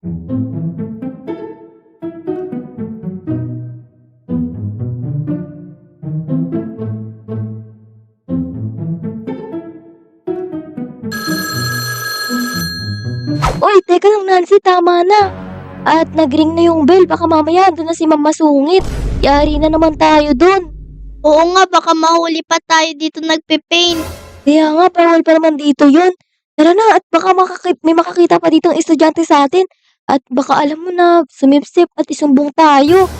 Uy, teka lang Nancy, tama na. At nag-ring na yung bell, baka mamaya andun na si Ma'am Masungit. Yari na naman tayo dun. Oo nga, baka mahuli pa tayo dito nagpe-paint. Kaya nga, bawal pa naman dito yun. Tara na, at baka may makakita pa ditong estudyante sa atin. At baka alam mo na, sumipsip at isumbong tayo.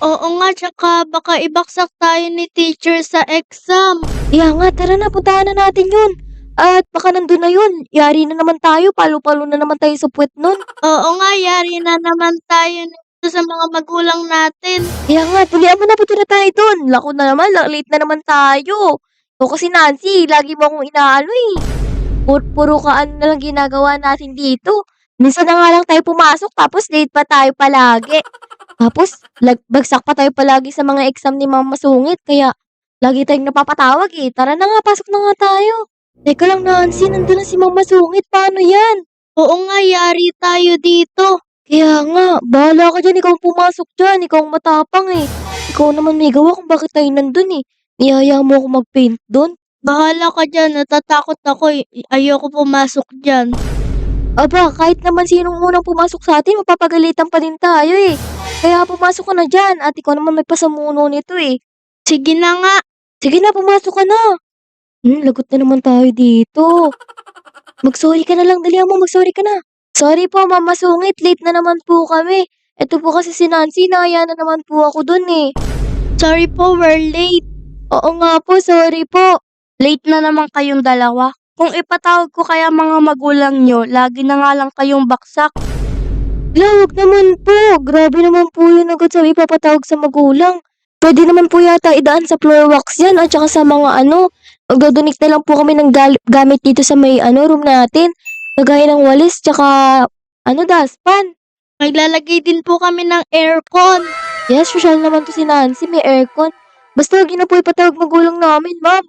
Oo nga, tsaka baka ibaksak tayo ni teacher sa exam. Kaya nga, tara na, puntahan na natin yun. At baka nandun na yun, yari na naman tayo, palo-palo na naman tayo sa puwet nun. Oo nga, yari na naman tayo nito sa mga magulang natin. Kaya nga, tuloy mo na, punta na tayo dun. Lako na naman, late na naman tayo. O kasi Nancy, lagi mo akong inaano eh. Puro ka ano na lang ginagawa natin dito. Minsan na nga lang tayo pumasok, tapos late pa tayo palagi. Tapos, bagsak pa tayo palagi sa mga exam ni Mama Masungit, kaya lagi tayong napapatawag eh. Tara na nga, pasok na nga tayo. Teka lang Nancy, nandun na si Mama Masungit, paano yan? Oo nga, yari tayo dito. Kaya nga, bahala ka dyan, ikaw ang pumasok dyan, ikaw ang matapang eh. Ikaw naman may gawa kung bakit tayo nandun eh. Niyaya mo ako mag-paint dun. Bahala ka dyan, natatakot ako eh. Ayoko pumasok dyan. Aba, kahit naman sinong unang pumasok sa atin, mapapagalitan pa din tayo eh. Kaya pumasok ka na dyan, at ikaw naman may pasamuno nito eh. Sige na nga. Sige na, pumasok ka na. Lagot na naman tayo dito. Mag-sorry ka na lang, dali mo, mag-sorry ka na. Sorry po, Mama Sungit, late na naman po kami. Ito po kasi si Nancy, naya na naman po ako dun eh. Sorry po, we're late. Oo nga po, sorry po. Late na naman kayong dalawa. Kung ipatawag ko kaya mga magulang nyo, lagi na nga lang kayong baksak. Wag naman po. Grabe naman po yun agad sabi papatawag sa magulang. Pwede naman po yata idaan sa floor wax yan at saka sa mga magdodonate na lang po kami ng gamit dito sa may room natin. Kagaya ng walis tsaka daspan. Maglalagay din po kami ng aircon. Yes, social naman to si Nancy, may aircon. Basta wag yun na po ipatawag magulang namin, ma'am.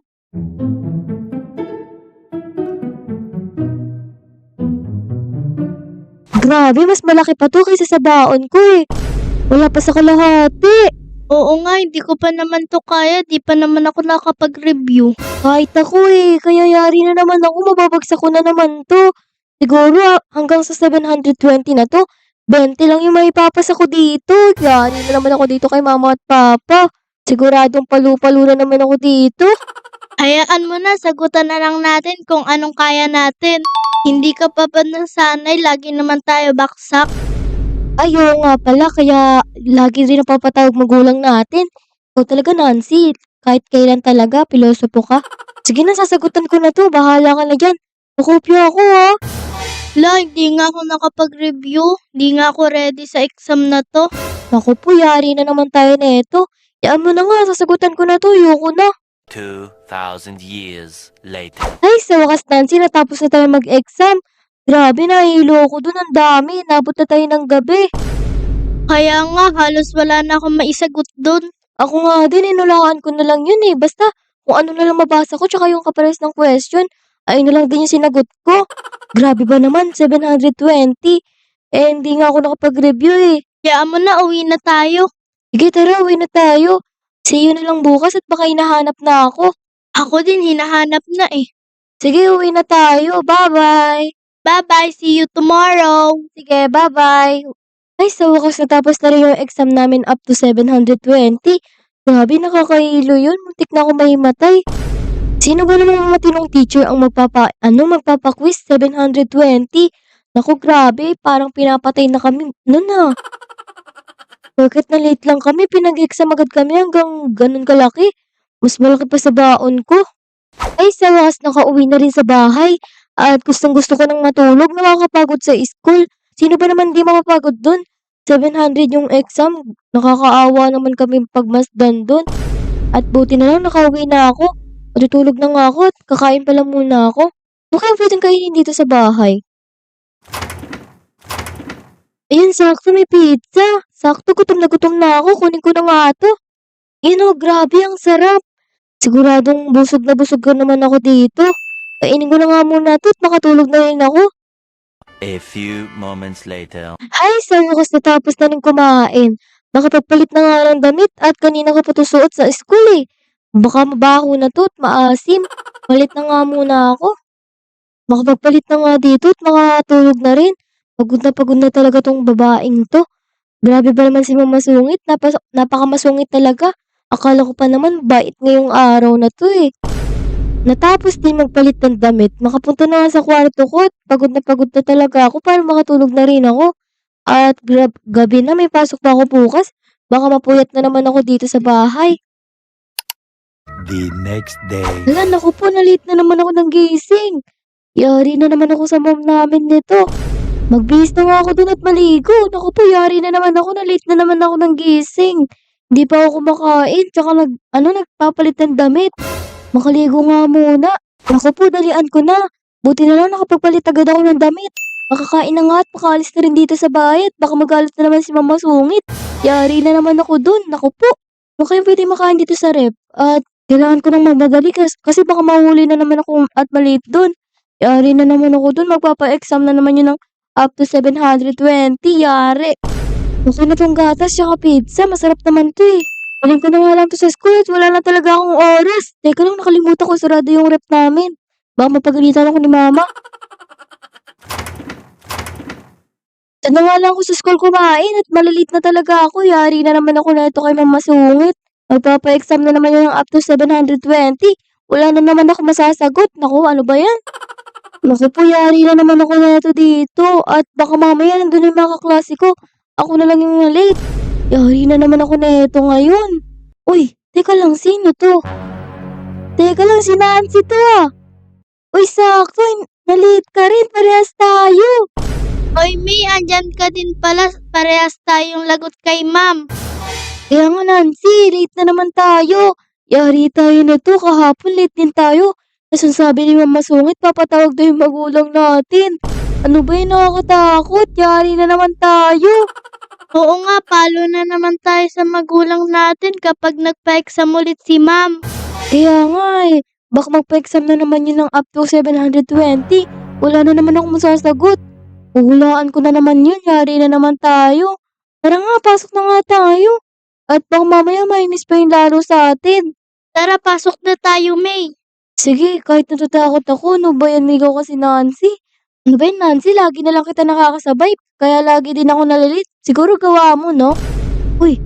Grabe, mas malaki pa to kaysa sa baon ko eh. Wala pa sa kalahati. Oo nga, hindi ko pa naman to kaya. Di pa naman ako nakapag-review. Kahit ako eh, kaya yari na naman ako, mababagsak ko na naman to. Siguro hanggang sa 720 na to, 20 lang yung maipapasa ko dito. Yari na naman ako dito kay mama at papa. Siguradong palu-palo na naman ako dito. Hayaan mo na, sagutan na lang natin kung anong kaya natin. Hindi ka pa ba nasanay, lagi naman tayo baksak. Ayaw nga pala, kaya lagi rin napapatawag magulang natin. Ikaw talaga Nancy, kahit kailan talaga, pilosopo ka. Sige na, sasagutan ko na to, bahala ka na dyan. Nakopya ako ha. Hindi nga ako nakapag-review. Hindi nga ako ready sa exam na to. Naku po, yari na naman tayo na ito. Yaan mo na nga, sasagutan ko na to, yoko na. 2,000 years later. Ay, sa wakas Nancy, natapos na tayo mag-exam. Grabe, nahihilo ako dun, ang dami. Nabot na tayo ng gabi. Kaya nga, halos wala na akong maisagot dun. Ako nga din, inulaan ko na lang yun eh. Basta, kung ano na lang mabasa ko, tsaka yung kapares ng question, ay na lang din yung sinagot ko. Grabe ba naman, 720. Hindi nga ako nakapag-review eh. Hayaan mo na, uwi na tayo. Sige, tara, uwi na tayo. See you na lang bukas at baka hinahanap na ako. Ako din, hinahanap na eh. Sige, uwi na tayo. Bye-bye. Bye-bye, see you tomorrow. Sige, bye-bye. Ay, sa wakas natapos na rin yung exam namin up to 720. Grabe, nakakahilo yun. Muntik na ako mahimatay. Sino ba namang matinong teacher ang magpapa-quiz 720? Naku, grabe, parang pinapatay na kami. Na. Bakit na late lang kami? Pinag-exam agad kami hanggang ganun kalaki. Mas malaki pa sa baon ko. Ay, sa wakas nakauwi na rin sa bahay. At gustong-gusto ko nang matulog, nakakapagod sa school. Sino ba naman di mapapagod dun? 700 yung exam, nakakaawa naman kami pagmasdan dun. At buti na lang nakauwi na ako. Matutulog na nga ako at kakain pa lang muna ako. Ano kaya pwedeng kainin dito sa bahay? Ayun, sakto may pizza. Sakto, gutom na ako. Kunin ko na nga to. Grabe, ang sarap. Siguradong busog na naman ako dito. Kainin ko na nga muna to at makatulog na rin ako. A few moments later. Ay, sa wakas natapos na rin kumain. Nakapagpalit na nga ng damit at kanina ko pa to suot sa school eh. Baka mabaho na to at maasim. Palit na nga muna ako. Makapagpalit na nga dito at makatulog na rin. Pagod na talaga tong babaeng to. Grabe ba naman si Mama Sungit? Napakamasungit talaga. Akala ko pa naman bait ngayong araw na to eh. Natapos din magpalit ng damit, makapunta na nga sa kwarto ko at pagod na talaga ako para makatulog na rin ako. At gabi na may pasok pa ako bukas. Baka mapuyat na naman ako dito sa bahay. The next day. Hala, naku po, na-late na naman ako ng gising. Yari na naman ako sa mom namin nito. Magbihis na nga ako dun at maligo. Naku po, yari na naman ako, na-late na naman ako ng gising. Hindi pa ako kumakain, tsaka nagpapalit ng damit. Makaligo nga muna. Naku po, dalian ko na. Buti na lang nakapagpalit agad ako ng damit. Makakain na nga at makaalis na rin dito sa bahay at baka magalit na naman si Mama Sungit. Yari na naman ako dun. Naku po. Huwag kayong pwede makain dito sa rep. At kailangan ko nang magdadali kasi baka mahuli na naman ako at malate dun. Yari na naman ako dun. Magpapa-exam na naman yun ng up to 720. Yari. Okay na tong gatas tsaka pizza. Masarap naman to eh. Aling ko na nga lang to sa school at wala na talaga akong oras. Teka lang, nakalimutan ko sarado yung rep namin. Baka mapagalitan ako ni Mama. Saan na nga lang ako sa school kumain at malalit na talaga ako. Yari na naman ako na ito kay Mama Sungit. Magpapa-exam na naman yun ng up to 720. Wala na naman ako masasagot. Naku, ano ba yan? Naku po, yari na naman ako na ito dito. At baka mamaya nandun yung mga kaklase ko. Ako na lang yung late. Yari na naman ako na ito ngayon. Uy, teka lang, sino to? Teka lang, si Nancy to ah. Uy, sakto, na-late ka rin, parehas tayo. Hoy, May, andyan ka din pala. Parehas tayong lagot kay ma'am. Kaya nga Nancy, late na naman tayo. Yari tayo na to, kahapon late din tayo. Tapos sabi ni Mama Sungit, papatawag daw yung magulang natin. Ano ba yun, nakakatakot? Yari na naman tayo. Oo nga, palo na naman tayo sa magulang natin kapag nagpa-exam ulit si ma'am. Kaya nga eh, baka magpa-exam na naman yun ng up to 720. Wala na naman ako masasagot. Huhulaan ko na naman yun, yari na naman tayo. Tara nga, pasok na nga tayo. At baka mamaya may miss pa yung laro sa atin. Tara, pasok na tayo, May. Sige, kahit natatakot ako, ano ba yan, ligaw kasi Nancy? Ano ba yun, Nancy? Lagi na lang kita nakakasabay, kaya lagi din ako nalalit. Siguro gawa mo, no? Uy,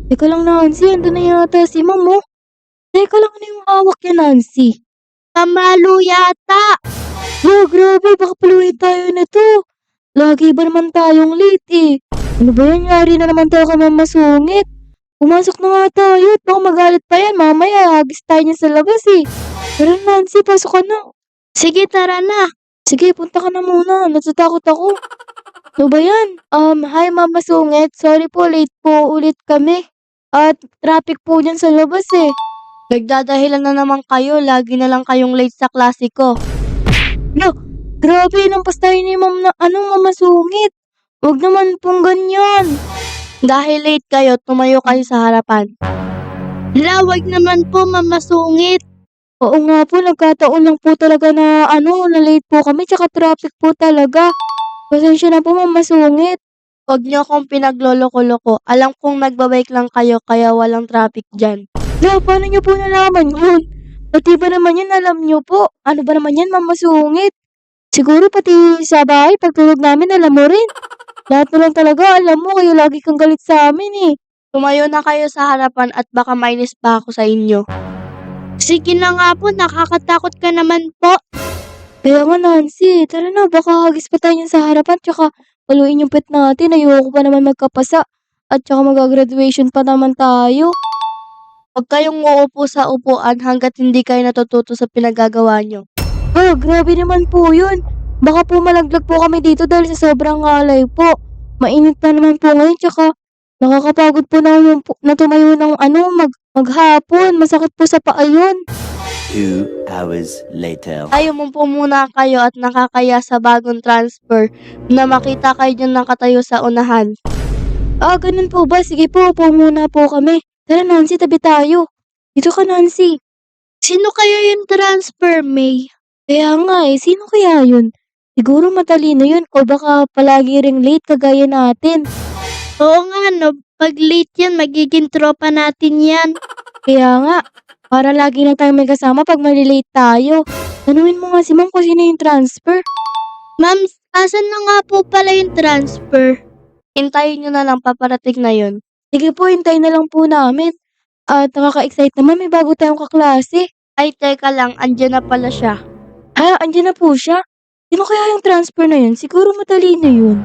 teka lang Nancy, andun na yata si Ma'am, oh. Teka lang, ano yung hawak niya, Nancy? Pamalo yata. Oh, grabe, baka paluin tayo nito. Lagi ba naman tayong late, eh? Ano ba yan, yari na naman tayo kay Mama Sungit. Pumasok na nga tayo at baka magalit pa yan. Mamaya, hagis tayo niya sa labas, eh. Tara, Nancy, pasok ka na. Sige, tara na. Sige, punta ka na muna. Natatakot ako. Ano ba yan? Hi Mama Sungit. Sorry po, late po ulit kami. At traffic po dyan sa labas eh. Nagdadahilan na naman kayo. Lagi na lang kayong late sa klase ko. No, grabe, nampas tayo ni Mama Sungit. Huwag naman pong ganyan. Dahil late kayo, tumayo kayo sa harapan. Lawag naman po, Mama Sungit. Oo nga po, nagkataon lang po talaga na na late po kami. Tsaka traffic po talaga. Pasensya na po Mama Sungit. Huwag niyo akong pinagloloko-loko. Alam kong nagbabike lang kayo kaya walang traffic dyan. La, paano niyo po nalaman yun? Pati ba naman yan alam niyo po? Ano ba naman yan Mama Sungit? Siguro pati sa bahay, pagtulog namin alam mo rin. Lahat na lang talaga alam mo, kayo lagi kang galit sa amin eh. Tumayo na kayo sa harapan at baka mainis pa ako sa inyo. Sige na nga po, nakakatakot ka naman po. Kaya nga Nancy, tara na, baka hagis pa tayo niyan sa harapan, tsaka paluin yung pet natin, ayoko pa naman magkapasa. At tsaka mag-graduation pa naman tayo. Huwag kayong uupo sa upuan hanggat hindi kayo natututo sa pinagagawa nyo. Ah, grabe naman po yun. Baka po malaglag po kami dito dahil sa sobrang alay po. Mainit na naman po ngayon, tsaka nakakapagod po na tumayo ng maghapon. Masakit po sa paa yun. 2 hours later. Ayaw mo po muna kayo at nakakaya sa bagong transfer na makita kayo dyan nakatayo sa unahan. Ah, ganun po ba? Sige po, upo muna po kami. Tara Nancy, tabi tayo. Dito ka Nancy. Sino kaya yung transfer, May? Kaya nga eh, sino kaya yun? Siguro matalino yun o baka palagi ring late kagaya natin. Oo nga no, pag late yan, magiging tropa natin yan. Kaya nga, para lagi na tayo may kasama pag malilate tayo. Tanungin mo nga si ma'am kung sino yung transfer. Ma'am, asan na nga po pala yung transfer? Hintayin nyo na lang, paparating na yun. Sige po, hintayin na lang po namin. At nakaka-excite naman, may bago tayong kaklase. Ay, teka lang, andyan na pala siya. Andyan na po siya. Sino kaya yung transfer na yun? Siguro matalino yun.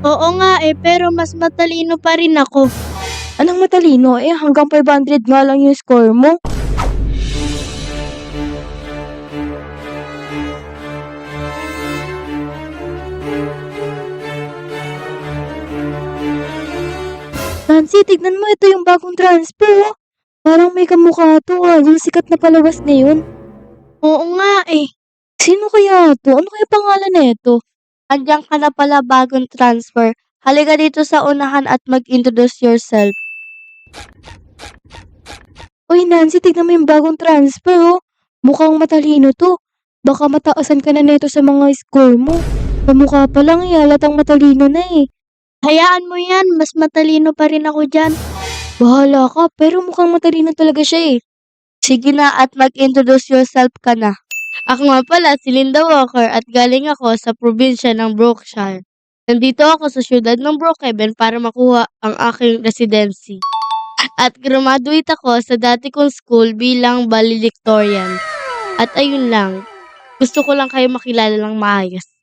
Oo nga pero mas matalino pa rin ako. Anong matalino? Hanggang 500 nga lang yung score mo. Nancy, tignan mo, ito yung bagong transfer, oh. Parang may kamukha to, yung sikat na palabas na yun. Oo nga Sino kaya to? Ano kaya pangalan na ito? Andiyan ka na pala, bagong transfer. Halika dito sa unahan at mag-introduce yourself. Uy, Nancy, tignan mo yung bagong transfer, oh. Mukhang matalino to. Baka mataasan ka na neto sa mga score mo. Kamukha pa lang, halatang matalino na eh. Hayaan mo yan, mas matalino pa rin ako dyan. Bahala ka, pero mukhang matalino talaga siya eh. Sige na at mag-introduce yourself ka na. Ako nga pala si Linda Walker at galing ako sa probinsya ng Brookshire. Nandito ako sa syudad ng Brookhaven para makuha ang aking residency. At graduate ako sa dati kong school bilang valedictorian. At ayun lang, gusto ko lang kayo makilala ng maayos.